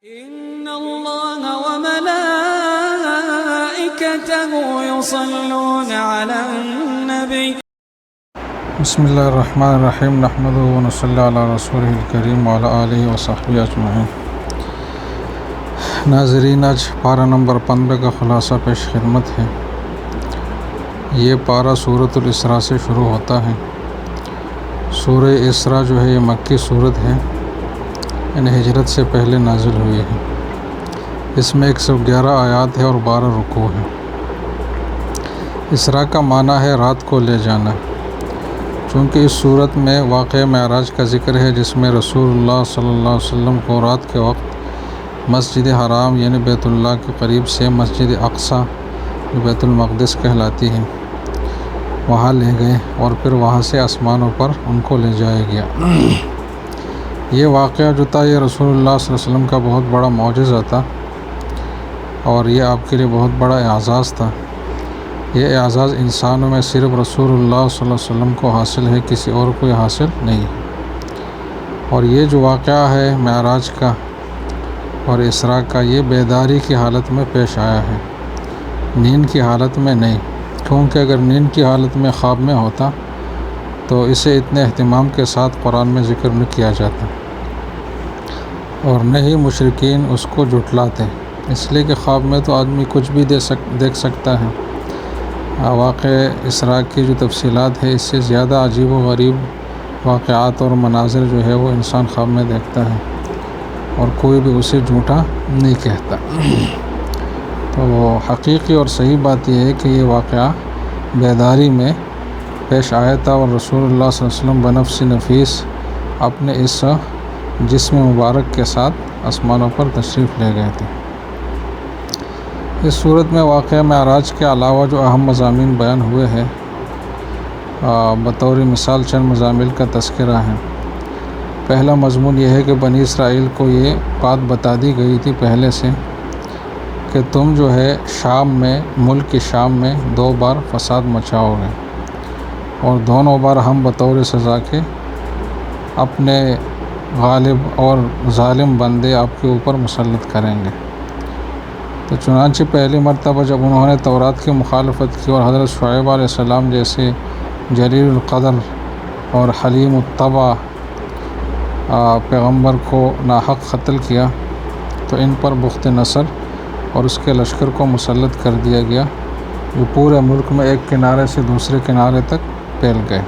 إن الله وملائكته يصلون على النبي بسم اللہ الرحمن الرحیم نحمدہ و نصلی علی رسولہ الکریم وعلی آلہ وصحبہ اجمعین۔ ناظرین، آج پارہ نمبر 15 کا خلاصہ پیش خدمت ہے۔ یہ پارہ سورۃ الاسراء سے شروع ہوتا ہے۔ سورہ اسراء جو ہے یہ مکی سورت ہے، یعنی ہجرت سے پہلے نازل ہوئی ہے۔ اس میں 111 آیات ہے اور 12 رکوع ہیں۔ اسراء کا معنی ہے رات کو لے جانا، چونکہ اس صورت میں واقعہ معراج کا ذکر ہے، جس میں رسول اللہ صلی اللہ علیہ وسلم کو رات کے وقت مسجد حرام یعنی بیت اللہ کے قریب سے مسجد اقصیٰ جو بیت المقدس کہلاتی ہے وہاں لے گئے، اور پھر وہاں سے آسمانوں پر ان کو لے جایا گیا۔ یہ واقعہ جو تھا یہ رسول اللہ صلی اللہ علیہ وسلم کا بہت بڑا معجزہ تھا، اور یہ آپ کے لیے بہت بڑا اعزاز تھا۔ یہ اعزاز انسانوں میں صرف رسول اللہ صلی اللہ علیہ وسلم کو حاصل ہے، کسی اور کو یہ حاصل نہیں ہے۔ اور یہ جو واقعہ ہے معراج کا اور اسراء کا، یہ بیداری کی حالت میں پیش آیا ہے، نیند کی حالت میں نہیں، کیونکہ اگر نیند کی حالت میں خواب میں ہوتا تو اسے اتنے اہتمام کے ساتھ قرآن میں ذکر نہ کیا جاتا، اور نہ ہی مشرکین اس کو جھٹلاتے، اس لیے کہ خواب میں تو آدمی کچھ بھی دیکھ سکتا ہے۔ واقعہ اسراء کی جو تفصیلات ہے، اس سے زیادہ عجیب و غریب واقعات اور مناظر جو ہے وہ انسان خواب میں دیکھتا ہے، اور کوئی بھی اسے جھوٹا نہیں کہتا۔ تو حقیقی اور صحیح بات یہ ہے کہ یہ واقعہ بیداری میں پیش آیا تھا، اور رسول اللہ صلی اللہ علیہ وسلم بنفس نفیس اپنے اس جسم مبارک کے ساتھ آسمانوں پر تشریف لے گئے تھے۔ اس صورت میں واقعہ معراج کے علاوہ جو اہم مضامین بیان ہوئے ہیں، بطور مثال چند مضامین کا تذکرہ ہے۔ پہلا مضمون یہ ہے کہ بنی اسرائیل کو یہ بات بتا دی گئی تھی پہلے سے کہ تم جو ہے شام میں، ملک کی شام میں 2 بار فساد مچاؤ گے، اور دونوں بار ہم بطور سزا کے اپنے غالب اور ظالم بندے آپ کے اوپر مسلط کریں گے۔ تو چنانچہ پہلی مرتبہ جب انہوں نے تورات کی مخالفت کی اور حضرت شعیب علیہ السلام جیسے جلیل القدر اور حلیم الطبع پیغمبر کو ناحق قتل کیا، تو ان پر بخت نصر اور اس کے لشکر کو مسلط کر دیا گیا، جو پورے ملک میں ایک کنارے سے دوسرے کنارے تک پھیل گئے۔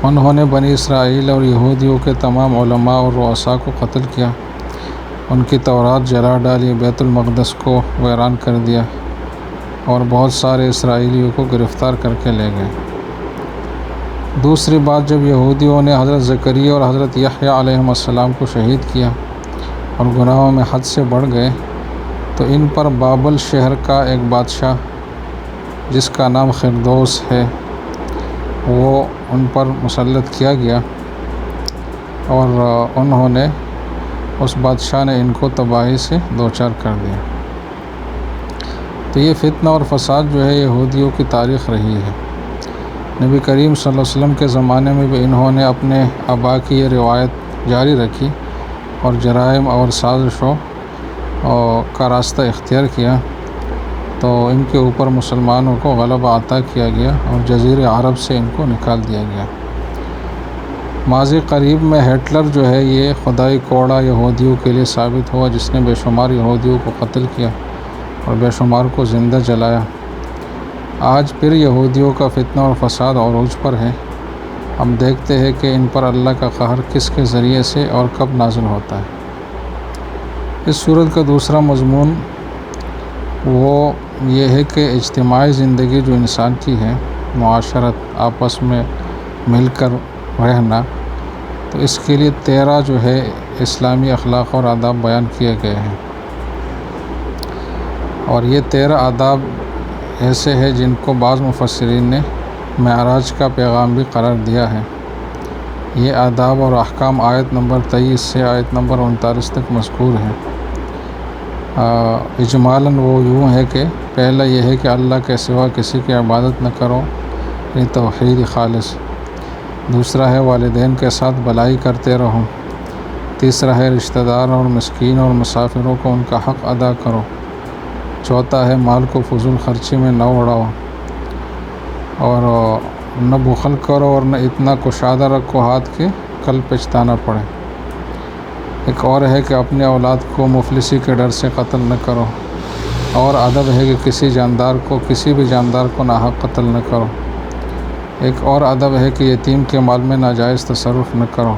انہوں نے بنی اسرائیل اور یہودیوں کے تمام علماء اور رؤساء کو قتل کیا، ان کی تورات جلا ڈالی، بیت المقدس کو ویران کر دیا، اور بہت سارے اسرائیلیوں کو گرفتار کر کے لے گئے۔ دوسری بات، جب یہودیوں نے حضرت زکریا اور حضرت یحییٰ علیہم السلام کو شہید کیا اور گناہوں میں حد سے بڑھ گئے، تو ان پر بابل شہر کا ایک بادشاہ جس کا نام خردوس ہے وہ ان پر مسلط کیا گیا، اور انہوں نے اس بادشاہ نے ان کو تباہی سے دوچار کر دیا۔ تو یہ فتنہ اور فساد جو ہے یہودیوں کی تاریخ رہی ہے۔ نبی کریم صلی اللہ علیہ وسلم کے زمانے میں بھی انہوں نے اپنے آبا کی یہ روایت جاری رکھی اور جرائم اور سازشوں کا راستہ اختیار کیا، تو ان کے اوپر مسلمانوں کو غلبہ عطا کیا گیا اور جزیرہ عرب سے ان کو نکال دیا گیا۔ ماضی قریب میں ہٹلر جو ہے یہ خدائی کوڑا یہودیوں کے لیے ثابت ہوا، جس نے بے شمار یہودیوں کو قتل کیا اور بے شمار کو زندہ جلایا۔ آج پھر یہودیوں کا فتنہ اور فساد عروج پر ہے۔ ہم دیکھتے ہیں کہ ان پر اللہ کا قہر کس کے ذریعے سے اور کب نازل ہوتا ہے۔ اس صورت کا دوسرا مضمون وہ یہ ہے کہ اجتماعی زندگی جو انسان کی ہے، معاشرت، آپس میں مل کر رہنا، تو اس کے لیے 13 جو ہے اسلامی اخلاق اور آداب بیان کیے گئے ہیں، اور یہ 13 آداب ایسے ہیں جن کو بعض مفسرین نے معراج کا پیغام بھی قرار دیا ہے۔ یہ آداب اور احکام آیت نمبر 23 سے آیت نمبر 39 تک مذکور ہیں۔ اجمالاً وہ یوں ہے کہ پہلا یہ ہے کہ اللہ کے سوا کسی کی عبادت نہ کرو، یعنی توحید خالص۔ دوسرا ہے والدین کے ساتھ بھلائی کرتے رہو۔ تیسرا ہے رشتہ دار اور مسکین اور مسافروں کو ان کا حق ادا کرو۔ چوتھا ہے مال کو فضول خرچی میں نہ اڑاؤ، اور نہ بخل کرو اور نہ اتنا کشادہ رکھو ہاتھ کے کل پچھتانا پڑے۔ ایک اور ہے کہ اپنے اولاد کو مفلسی کے ڈر سے قتل نہ کرو، اور ادب ہے کہ کسی بھی جاندار کو ناحق قتل نہ کرو۔ ایک اور ادب ہے کہ یتیم کے مال میں ناجائز تصرف نہ کرو۔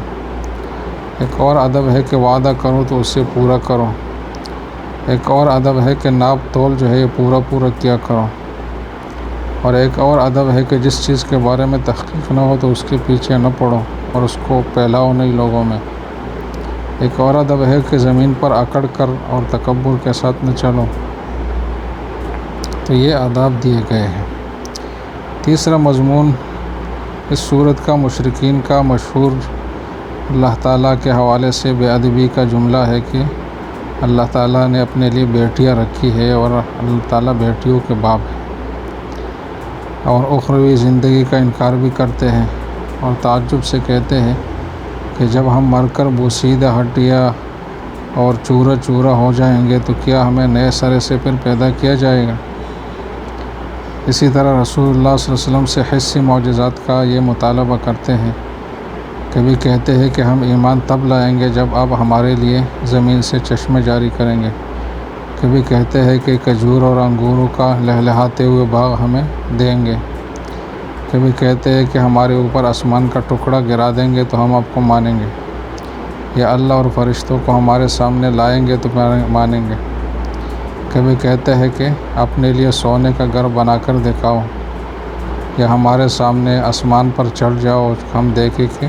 ایک اور ادب ہے کہ وعدہ کرو تو اسے پورا کرو۔ ایک اور ادب ہے کہ ناپ تول جو ہے یہ پورا کیا کرو۔ اور ایک اور ادب ہے کہ جس چیز کے بارے میں تحقیق نہ ہو تو اس کے پیچھے نہ پڑو اور اس کو پھیلاؤ نہیں لوگوں میں۔ ایک اور ادب ہے کہ زمین پر اکڑ کر اور تکبر کے ساتھ نہ چلو۔ تو یہ آداب دیے گئے ہیں۔ تیسرا مضمون اس صورت کا مشرکین کا مشہور اللہ تعالیٰ کے حوالے سے بے ادبی کا جملہ ہے کہ اللہ تعالیٰ نے اپنے لیے بیٹیاں رکھی ہے اور اللہ تعالیٰ بیٹیوں کے باپ ہے، اور اخروی زندگی کا انکار بھی کرتے ہیں اور تعجب سے کہتے ہیں کہ جب ہم مر کر بوسیدہ ہڈیاں اور چورا چورا ہو جائیں گے تو کیا ہمیں نئے سرے سے پھر پیدا کیا جائے گا۔ اسی طرح رسول اللہ صلی اللہ علیہ وسلم سے حسی معجزات کا یہ مطالبہ کرتے ہیں۔ کبھی کہتے ہیں کہ ہم ایمان تب لائیں گے جب آپ ہمارے لیے زمین سے چشمے جاری کریں گے۔ کبھی کہتے ہیں کہ کھجور اور انگوروں کا لہلہاتے ہوئے باغ ہمیں دیں گے۔ کبھی کہتے ہیں کہ ہمارے اوپر آسمان کا ٹکڑا گرا دیں گے تو ہم آپ کو مانیں گے، یا اللہ اور فرشتوں کو ہمارے سامنے لائیں گے تو مانیں گے۔ کبھی کہتے ہیں کہ اپنے لیے سونے کا گھر بنا کر دکھاؤ، یا ہمارے سامنے آسمان پر چڑھ جاؤ، ہم دیکھیں کہ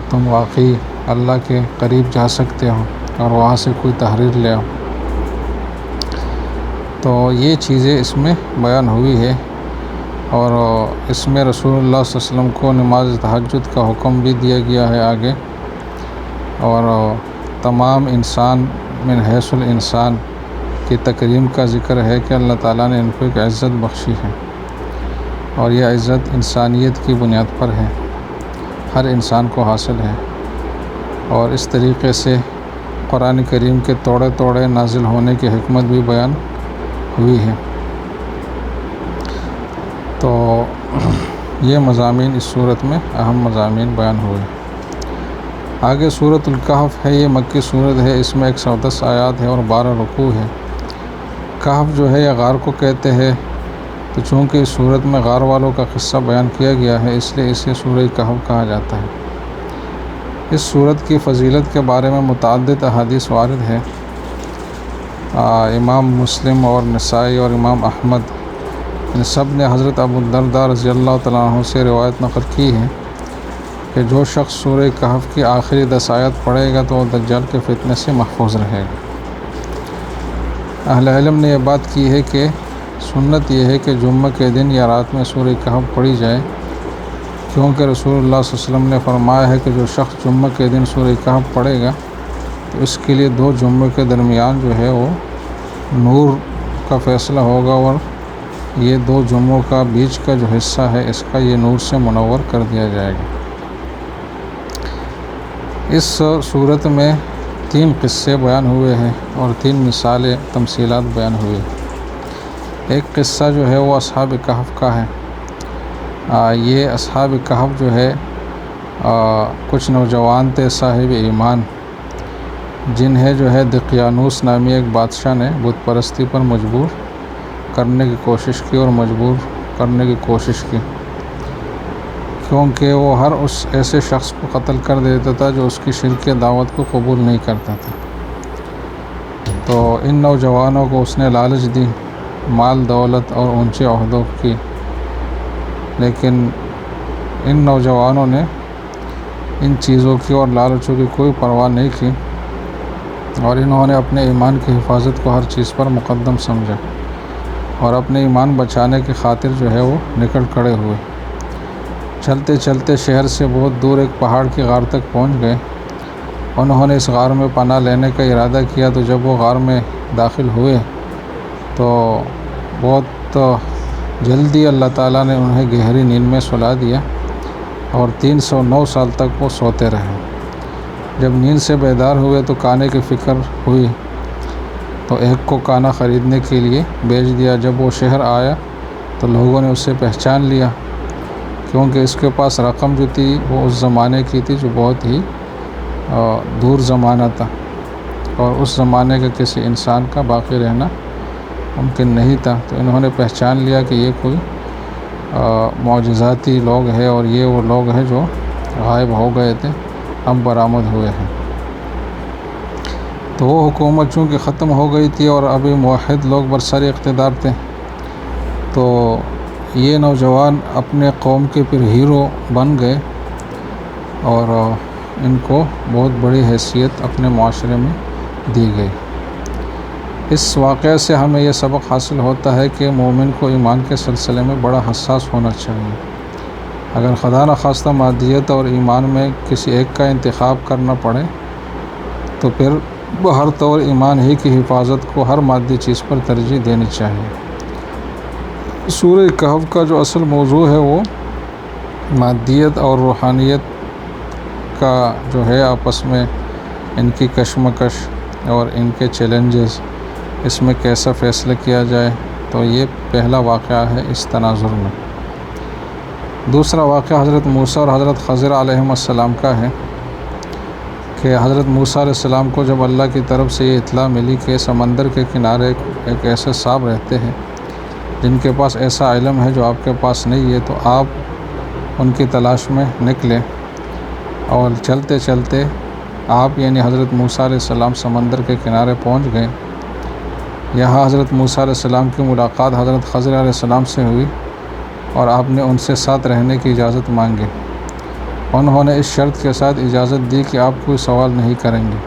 تم واقعی اللہ کے قریب جا سکتے ہو اور وہاں سے کوئی تحریر لے آؤ۔ تو یہ چیزیں اس میں بیان ہوئی ہے، اور اس میں رسول اللہ صلی اللہ علیہ وسلم کو نماز تہجد کا حکم بھی دیا گیا ہے آگے، اور تمام انسان من حیث الانسان کی تکریم کا ذکر ہے کہ اللہ تعالیٰ نے ان کو ایک عزت بخشی ہے، اور یہ عزت انسانیت کی بنیاد پر ہے، ہر انسان کو حاصل ہے۔ اور اس طریقے سے قرآن کریم کے توڑے توڑے نازل ہونے کی حکمت بھی بیان ہوئی ہے۔ تو یہ مضامین اس صورت میں اہم مضامین بیان ہوئے۔ آگے سورۃ الکہف ہے، یہ مکی صورت ہے، اس میں 110 آیات ہے اور 12 رکوع ہے۔ کہف جو ہے یہ غار کو کہتے ہیں، تو چونکہ اس صورت میں غار والوں کا قصہ بیان کیا گیا ہے اس لیے اسے سورہ کہف کہا جاتا ہے۔ اس صورت کی فضیلت کے بارے میں متعدد احادیث وارد ہے۔ امام مسلم اور نسائی اور امام احمد ان سب نے حضرت ابو الدرداء رضی اللہ تعالیٰ عنہ سے روایت نقل کی ہے کہ جو شخص سورہ کہف کی آخری 10 آیات پڑھے گا تو وہ دجال کے فتنے سے محفوظ رہے گا۔ اہل علم نے یہ بات کی ہے کہ سنت یہ ہے کہ جمعہ کے دن یا رات میں سورہ کہف پڑھی جائے، کیونکہ رسول اللہ صلی اللہ علیہ وسلم نے فرمایا ہے کہ جو شخص جمعہ کے دن سورہ کہف پڑھے گا تو اس کے لیے 2 جمعہ کے درمیان جو ہے وہ نور کا فیصلہ ہوگا، اور یہ 2 جمعوں کا بیچ کا جو حصہ ہے اس کا یہ نور سے منور کر دیا جائے گا۔ اس صورت میں 3 قصے بیان ہوئے ہیں اور 3 مثالیں تمثیلات بیان ہوئی۔ ایک قصہ جو ہے وہ اصحاب کہف کا ہے۔ یہ اصحاب کہف جو ہے کچھ نوجوان تھے صاحب ایمان، جنہیں جو ہے دقیانوس نامی ایک بادشاہ نے بت پرستی پر مجبور کرنے کی کوشش کی اور مجبور کرنے کی کوشش کی، کیونکہ وہ ہر اس ایسے شخص کو قتل کر دیتا تھا جو اس کی شرک دعوت کو قبول نہیں کرتا تھا۔ تو ان نوجوانوں کو اس نے لالچ دی، مال دولت اور اونچے عہدوں کی، لیکن ان نوجوانوں نے ان چیزوں کی اور لالچوں کی کوئی پرواہ نہیں کی، اور انہوں نے اپنے ایمان کی حفاظت کو ہر چیز پر مقدم سمجھا اور اپنے ایمان بچانے کی خاطر جو ہے وہ نکل کھڑے ہوئے۔ چلتے چلتے شہر سے بہت دور ایک پہاڑ کی غار تک پہنچ گئے۔ انہوں نے اس غار میں پناہ لینے کا ارادہ کیا، تو جب وہ غار میں داخل ہوئے تو بہت جلدی اللہ تعالیٰ نے انہیں گہری نیند میں سلا دیا، اور 309 سال تک وہ سوتے رہے۔ جب نیند سے بیدار ہوئے تو کانے کی فکر ہوئی تو ایک کو کانا خریدنے کے لیے بھیج دیا۔ جب وہ شہر آیا تو لوگوں نے اسے پہچان لیا، کیونکہ اس کے پاس رقم جو تھی وہ اس زمانے کی تھی جو بہت ہی دور زمانہ تھا، اور اس زمانے کے کسی انسان کا باقی رہنا ممکن نہیں تھا۔ تو انہوں نے پہچان لیا کہ یہ کوئی معجزاتی لوگ ہیں، اور یہ وہ لوگ ہیں جو غائب ہو گئے تھے، اب برآمد ہوئے ہیں۔ تو وہ حکومت چونکہ ختم ہو گئی تھی اور ابھی موحد لوگ برسر اقتدار تھے، تو یہ نوجوان اپنے قوم کے پھر ہیرو بن گئے، اور ان کو بہت بڑی حیثیت اپنے معاشرے میں دی گئی۔ اس واقعے سے ہمیں یہ سبق حاصل ہوتا ہے کہ مومن کو ایمان کے سلسلے میں بڑا حساس ہونا چاہیے۔ اگر خدا نخواستہ مادیت اور ایمان میں کسی ایک کا انتخاب کرنا پڑے تو پھر بہر طور ایمان ہی کی حفاظت کو ہر مادی چیز پر ترجیح دینی چاہیے۔ سورہ کہف کا جو اصل موضوع ہے وہ مادیت اور روحانیت کا جو ہے آپس میں ان کی کشمکش اور ان کے چیلنجز، اس میں کیسا فیصلہ کیا جائے، تو یہ پہلا واقعہ ہے اس تناظر میں۔ دوسرا واقعہ حضرت موسیٰ اور حضرت خضر علیہم السلام کا ہے کہ حضرت موسیٰ علیہ السلام کو جب اللہ کی طرف سے یہ اطلاع ملی کہ سمندر کے کنارے ایک ایسے صاحب رہتے ہیں جن کے پاس ایسا علم ہے جو آپ کے پاس نہیں ہے، تو آپ ان کی تلاش میں نکلے، اور چلتے چلتے آپ یعنی حضرت موسیٰ علیہ السلام سمندر کے کنارے پہنچ گئے۔ یہاں حضرت موسیٰ علیہ السلام کی ملاقات حضرت خضر علیہ السلام سے ہوئی، اور آپ نے ان سے ساتھ رہنے کی اجازت مانگی۔ انہوں نے اس شرط کے ساتھ اجازت دی کہ آپ کوئی سوال نہیں کریں گے۔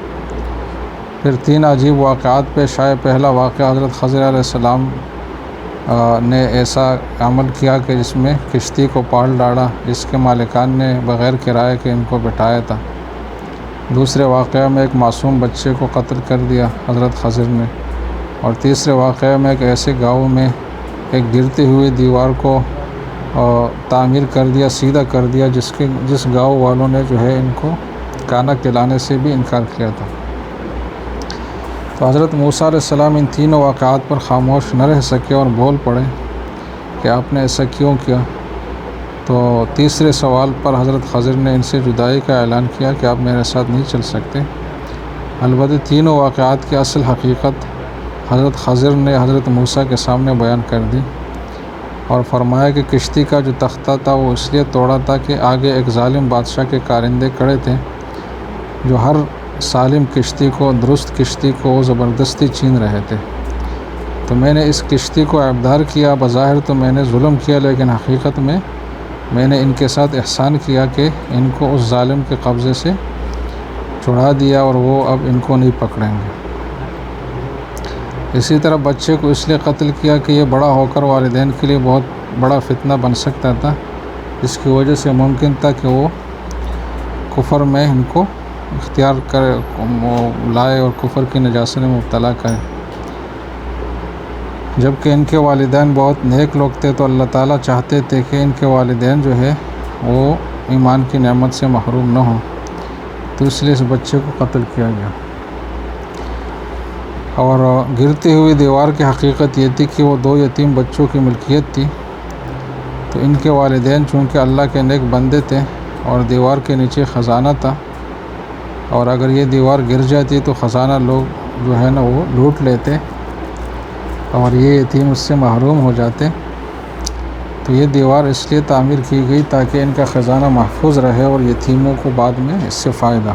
پھر 3 عجیب واقعات پیش آئے۔ پہلا واقعہ حضرت خضر علیہ السلام نے ایسا عمل کیا کہ جس میں کشتی کو پال ڈالا، جس کے مالکان نے بغیر کرائے کے ان کو بٹھایا تھا۔ دوسرے واقعہ میں ایک معصوم بچے کو قتل کر دیا حضرت خضر نے، اور تیسرے واقعہ میں ایک ایسے گاؤں میں ایک گرتی ہوئی دیوار کو تعمیر کر دیا، سیدھا کر دیا، جس گاؤں والوں نے جو ہے ان کو کھانا کھلانے سے بھی انکار کیا تھا۔ تو حضرت موسیٰ علیہ السلام ان تینوں واقعات پر خاموش نہ رہ سکے اور بول پڑے کہ آپ نے ایسا کیوں کیا۔ تو تیسرے سوال پر حضرت خضر نے ان سے جدائی کا اعلان کیا کہ آپ میرے ساتھ نہیں چل سکتے۔ البتہ تینوں واقعات کی اصل حقیقت حضرت خضر نے حضرت موسیٰ کے سامنے بیان کر دی، اور فرمایا کہ کشتی کا جو تختہ تھا وہ اس لیے توڑا تھا کہ آگے ایک ظالم بادشاہ کے کارندے کھڑے تھے جو ہر سالم کشتی کو، درست کشتی کو زبردستی چھین رہے تھے۔ تو میں نے اس کشتی کو عیبدار کیا۔ بظاہر تو میں نے ظلم کیا، لیکن حقیقت میں نے ان کے ساتھ احسان کیا کہ ان کو اس ظالم کے قبضے سے چھڑا دیا، اور وہ اب ان کو نہیں پکڑیں گے۔ اسی طرح بچے کو اس لیے قتل کیا کہ یہ بڑا ہو کر والدین کے لیے بہت بڑا فتنہ بن سکتا تھا، جس کی وجہ سے ممکن تھا کہ وہ کفر میں ان کو اختیار لائے اور کفر کی نجاست میں مبتلا کرے۔ جبکہ ان کے والدین بہت نیک لوگ تھے، تو اللہ تعالیٰ چاہتے تھے کہ ان کے والدین جو ہے وہ ایمان کی نعمت سے محروم نہ ہوں، تو اس لیے اس بچے کو قتل کیا گیا۔ اور گرتی ہوئی دیوار کی حقیقت یہ تھی کہ وہ 2 یتیم بچوں کی ملکیت تھی۔ تو ان کے والدین چونکہ اللہ کے نیک بندے تھے اور دیوار کے نیچے خزانہ تھا، اور اگر یہ دیوار گر جاتی تو خزانہ لوگ جو ہے نا وہ لوٹ لیتے، اور یہ یتیم اس سے محروم ہو جاتے۔ تو یہ دیوار اس لیے تعمیر کی گئی تاکہ ان کا خزانہ محفوظ رہے اور یتیموں کو بعد میں اس سے فائدہ۔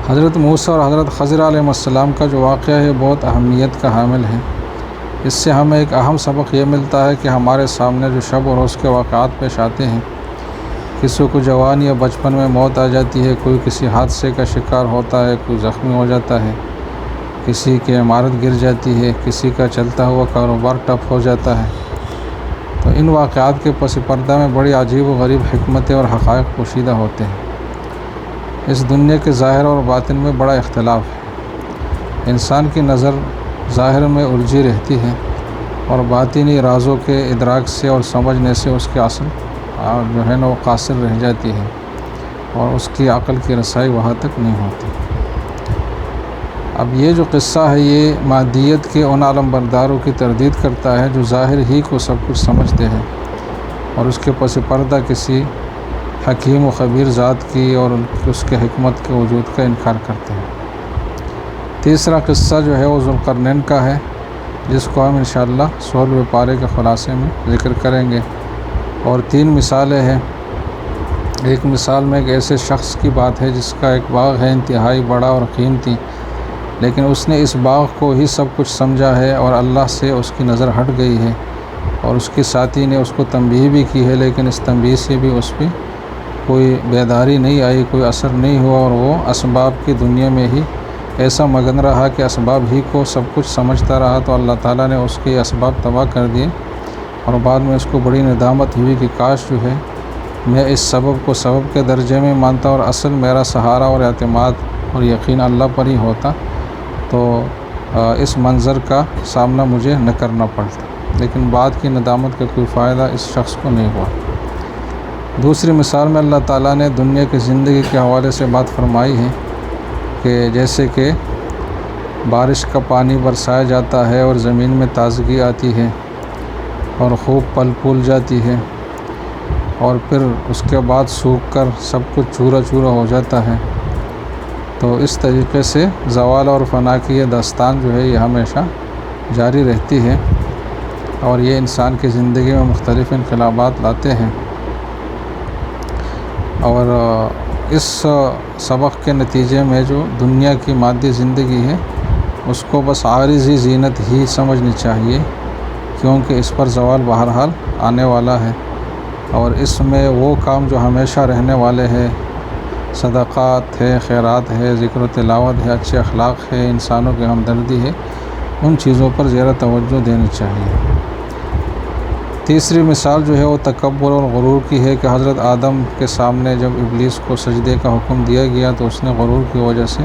حضرت موسیٰ اور حضرت خضر علیہ السلام کا جو واقعہ ہے بہت اہمیت کا حامل ہے۔ اس سے ہمیں ایک اہم سبق یہ ملتا ہے کہ ہمارے سامنے جو شب و روز کے واقعات پیش آتے ہیں، کسی کو جوانی یا بچپن میں موت آ جاتی ہے، کوئی کسی حادثے کا شکار ہوتا ہے، کوئی زخمی ہو جاتا ہے، کسی کی عمارت گر جاتی ہے، کسی کا چلتا ہوا کاروبار ٹپ ہو جاتا ہے، تو ان واقعات کے پس پردہ میں بڑی عجیب و غریب حکمتیں اور حقائق پوشیدہ ہوتے ہیں۔ اس دنیا کے ظاہر اور باطن میں بڑا اختلاف ہے۔ انسان کی نظر ظاہر میں الجھی رہتی ہے، اور باطنی رازوں کے ادراک سے اور سمجھنے سے اس کے اصل جو ہے نا وہ قاصر رہ جاتی ہے، اور اس کی عقل کی رسائی وہاں تک نہیں ہوتی۔ اب یہ جو قصہ ہے یہ مادیت کے ان عالم برداروں کی تردید کرتا ہے جو ظاہر ہی کو سب کچھ سمجھتے ہیں اور اس کے پس پردہ کسی حکیم و خبیر ذات کی اور اس کے حکمت کے وجود کا انکار کرتے ہیں۔ تیسرا قصہ جو ہے وہ ذوالقرنین کا ہے، جس کو ہم انشاءاللہ 16ویں پارے کے خلاصے میں ذکر کریں گے، اور 3 مثالیں ہیں۔ ایک مثال میں ایک ایسے شخص کی بات ہے جس کا ایک باغ ہے انتہائی بڑا اور قیمتی، لیکن اس نے اس باغ کو ہی سب کچھ سمجھا ہے اور اللہ سے اس کی نظر ہٹ گئی ہے، اور اس کے ساتھی نے اس کو تنبیہ بھی کی ہے، لیکن اس تنبیہ سے بھی اس پہ کوئی بیداری نہیں آئی، کوئی اثر نہیں ہوا، اور وہ اسباب کی دنیا میں ہی ایسا مگن رہا کہ اسباب ہی کو سب کچھ سمجھتا رہا، تو اللہ تعالیٰ نے اس کے اسباب تباہ کر دیے، اور بعد میں اس کو بڑی ندامت ہوئی کہ کاش جو ہے میں اس سبب کو سبب کے درجے میں مانتا اور اصل میرا سہارا اور اعتماد اور یقین اللہ پر ہی ہوتا تو اس منظر کا سامنا مجھے نہ کرنا پڑتا، لیکن بعد کی ندامت کا کوئی فائدہ اس شخص کو نہیں ہوا۔ دوسری مثال میں اللہ تعالیٰ نے دنیا کی زندگی کے حوالے سے بات فرمائی ہے کہ جیسے کہ بارش کا پانی برسایا جاتا ہے اور زمین میں تازگی آتی ہے اور خوب پھل پھول جاتی ہے، اور پھر اس کے بعد سوکھ کر سب کچھ چورا چورا ہو جاتا ہے، تو اس طریقے سے زوال اور فنا کی یہ داستان جو ہے یہ ہمیشہ جاری رہتی ہے، اور یہ انسان کی زندگی میں مختلف انقلابات لاتے ہیں، اور اس سبق کے نتیجے میں جو دنیا کی مادی زندگی ہے اس کو بس عارضی زینت ہی سمجھنی چاہیے، کیونکہ اس پر زوال بہرحال آنے والا ہے، اور اس میں وہ کام جو ہمیشہ رہنے والے ہیں، صدقات ہے، خیرات ہے، ذکر و تلاوت ہے، اچھے اخلاق ہے، انسانوں کی ہمدردی ہے، ان چیزوں پر زیادہ توجہ دینی چاہیے۔ تیسری مثال جو ہے وہ تکبر اور غرور کی ہے کہ حضرت آدم کے سامنے جب ابلیس کو سجدے کا حکم دیا گیا تو اس نے غرور کی وجہ سے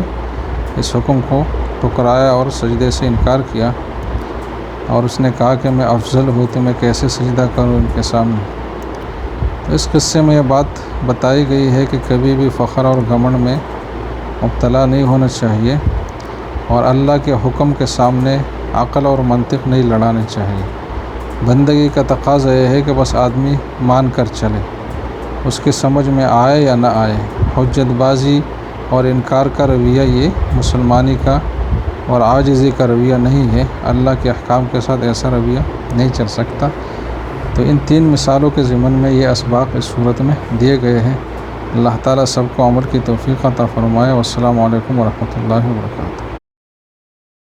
اس حکم کو ٹکرایا اور سجدے سے انکار کیا، اور اس نے کہا کہ میں افضل ہوں تو میں کیسے سجدہ کروں ان کے سامنے۔ تو اس قصے میں یہ بات بتائی گئی ہے کہ کبھی بھی فخر اور گھمنڈ میں مبتلا نہیں ہونا چاہیے، اور اللہ کے حکم کے سامنے عقل اور منطق نہیں لڑانے چاہیے۔ بندگی کا تقاضا یہ ہے کہ بس آدمی مان کر چلے، اس کی سمجھ میں آئے یا نہ آئے۔ حجت بازی اور انکار کا رویہ یہ مسلمانی کا اور عاجزی کا رویہ نہیں ہے، اللہ کے احکام کے ساتھ ایسا رویہ نہیں چل سکتا۔ تو ان 3 مثالوں کے ضمن میں یہ اسباق اس صورت میں دیے گئے ہیں۔ اللہ تعالیٰ سب کو عمل کی توفیق عطا فرمائے۔ والسلام علیکم ورحمۃ اللہ وبرکاتہ۔